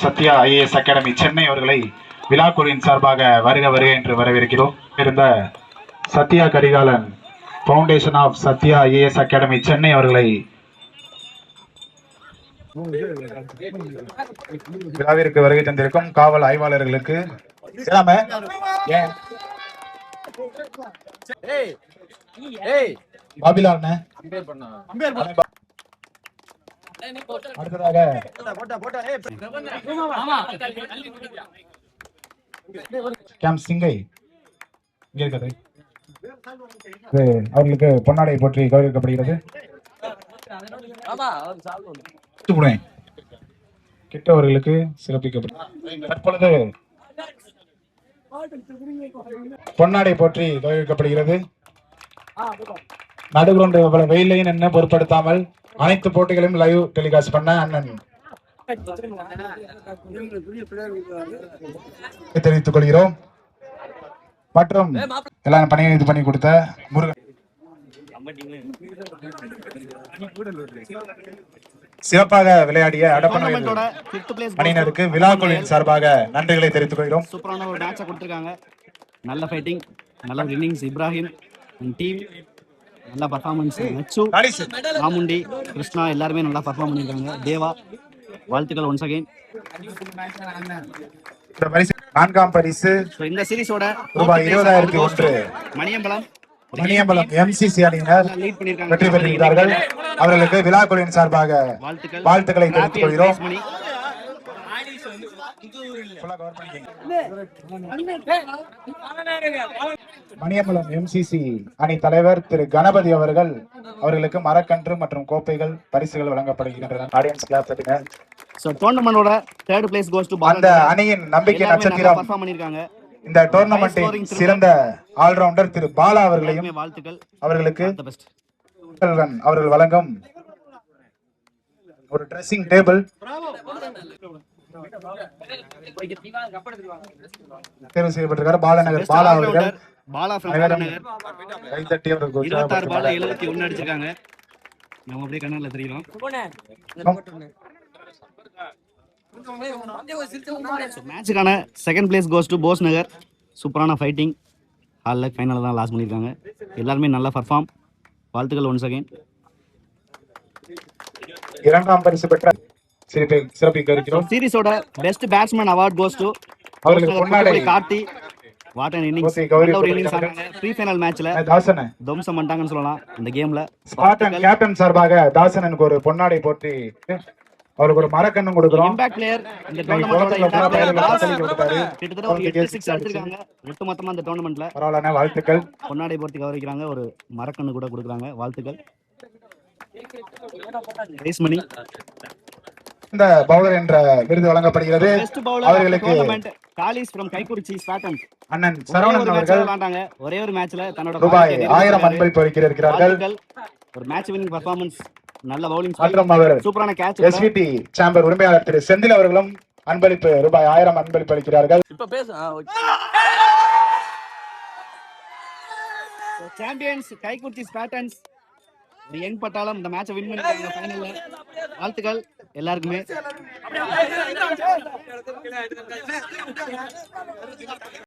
Sathya IAS academy Chennai அவர்களை விழாக்குழுவின் சார்பாக வருக வருக என்று வரவேற்கிறோம். இருந்த Sathya Karikalan foundation of Sathya IAS academy Chennai அவர்களை விழாவிற்கு வருகை தந்திருக்கும் காவல் ஆய்வாளர்களுக்கு அடுத்ததாக சிங்கை அவர்களுக்கு பொன்னாடை போற்றி கௌரவிக்கப்படுகிறது. கிட்ட அவர்களுக்கு சிறப்பிக்கப்படும். தற்பொழுது பொன்னாடை போற்றி கௌரவிக்கப்படுகிறது. நடுகிரவுண்ட் வெயிலையும் என்ன பொருட்படுத்தாமல் அனைத்து போட்டிகளையும் லைவ் டெலிகாஸ்ட் பண்ண அண்ணன் தெரிவித்துக் கொள்கிறோம். மற்றும் எல்லாம் பணியை இது பண்ணி கொடுத்த முருகன் சிறப்பாக விளையாடிய அடப்பன அணியினருக்கு விழாக்குழுவின் சார்பாக நன்றிகளை தெரிவித்துக் கொள்கிறோம். சூப்பரான ஒரு மேட்சை கொடுத்திருக்காங்க. நல்ல ஃபைட்டிங், நல்ல இன்னிங்ஸ். இப்ராஹிம் டீம் நல்ல பர்ஃபார்மன்ஸ். நச்சு, மாமுண்டி, கிருஷ்ணா எல்லாருமே நல்லா பர்ஃபார்ம் பண்ணியிருக்காங்க. தேவா வாழ்த்துக்கள் ஒன்ஸ் அகைன். நான்காம் பரிசு இந்த சீரிஸோட ரூபாய் 20,001 மணியம்பலம் எம்சிசி அணியினர் வெற்றி பெற்றிருக்கிறார்கள். அவர்களுக்கு விழாக்குழுவின் சார்பாக வாழ்த்துக்களை தெரிவித்துக் கொள்கிறோம். மணியம்பலம் எம்சிசி அணி தலைவர் திரு கணபதி அவர்களுக்கு மரக்கன்று மற்றும் கோப்பைகள் பரிசுகள் வழங்கப்படுகின்றன. ஆடியன்ஸ் கிளாப் தட்டுங்க. சோ டோர்னமெண்டோட 3rd பிளேஸ் கோஸ் டு அந்த அணியின் நம்பிக்கை நட்சத்திரம் பெர்ஃபார்ம் பண்ணிருக்காங்க. இந்த டோர்னமெண்டின் சிறந்த ஆல்ரவுண்டர் திரு பாலா அவர்களையும் வாழ்த்துக்கள். அவர்களுக்கு அவர்கள் வழங்கும் ஒரு ட்ரெஸ்ஸிங் டேபிள் தேர்வு செய்யப்பட்டிருக்காரு. பாலநகர் பாலா அவர்கள் 26 பால் 71 அடிச்சிருக்காங்க. நம்ம அப்படியே கண்ணால தெரியலாம். மேட்சுக்கான 2nd place goes to Bose Nagar. சூப்பரான ஃபைட்டிங். ஹால்ல ஃபைனல் தான் லாஸ் பண்ணிருக்காங்க. எல்லாருமே நல்லா பர்ஃபார்ம். வாழ்த்துக்கள் ஒன்ஸ் அகைன். 2ஆம் பரிசு பெற்ற சிறப்பிக்க இருக்கிறோம். சீரிஸோட best batsman award goes to அவர்களுக்கு பொன்னாடை கார்த்தி. What an innings. ஒரு இன்னிங்ஸ் ஆனாங்க. ப்ரீ ஃபைனல் மேட்ச்ல தாசன தம்சம் பண்ணிட்டாங்கன்னு சொல்லலாம். இந்த கேம்ல ஸ்பார்டன் கேப்டன் சார்பாக தாசனுக்கு ஒரு பொன்னாடை போட்டு அவருக்கு ஒரு மரக்கன்னும் கொடுக்கிறோம். இம்பாக்ட் பிளேயர் இந்த டோர்னமெண்டோட கிட்டத்தட்ட ஒரு 8-6 அடிச்சிருக்காங்க ஒட்டுமொத்தமா இந்த டோர்னமெண்ட்ல. பரவாயில்லை, வாழ்த்துக்கள். பொன்னாடை போட்டு கௌரவிக்கிறாங்க. ஒரு மரக்கன்னு கூட கொடுக்குறாங்க. வாழ்த்துக்கள். பிரைஸ் மணி இந்த பவுலர் என்ற விருது வழங்கப்படுகிறது. அவர்களுக்கு காலிஸ் ஃப்ரம் கைக்குறிச்சி ஸ்பாட்டன் அண்ணன் சரவணன் அவர்கள் விளையாண்டாங்க. ஒரே ஒரு மேட்ச்ல தன்னோட ரூபாய் 1000 அன்பளிப்பு இருக்கிறார்கள். ஒரு மேட்ச் வின்னிங் பெர்ஃபார்மன்ஸ், நல்ல பவுலிங், சூப்பரான கேட்ச். எஸ்விடி சாம்பர் உரிமையாளர் திரு செந்தில் அவர்களும் அன்பளிப்பு ரூபாய் 1000 அன்பளிப்பு அளிக்கிறார்கள். இப்ப பேச சாம்பியன்ஸ் கைக்குறிச்சி ஸ்பாட்டன்ஸ் ஒரு யங் பட்டாளம் இந்த மேட்சை வின் பண்ணிருக்காங்க ஃபைனல்ல. வாழ்த்துக்கள் எல்லாருக்குமே.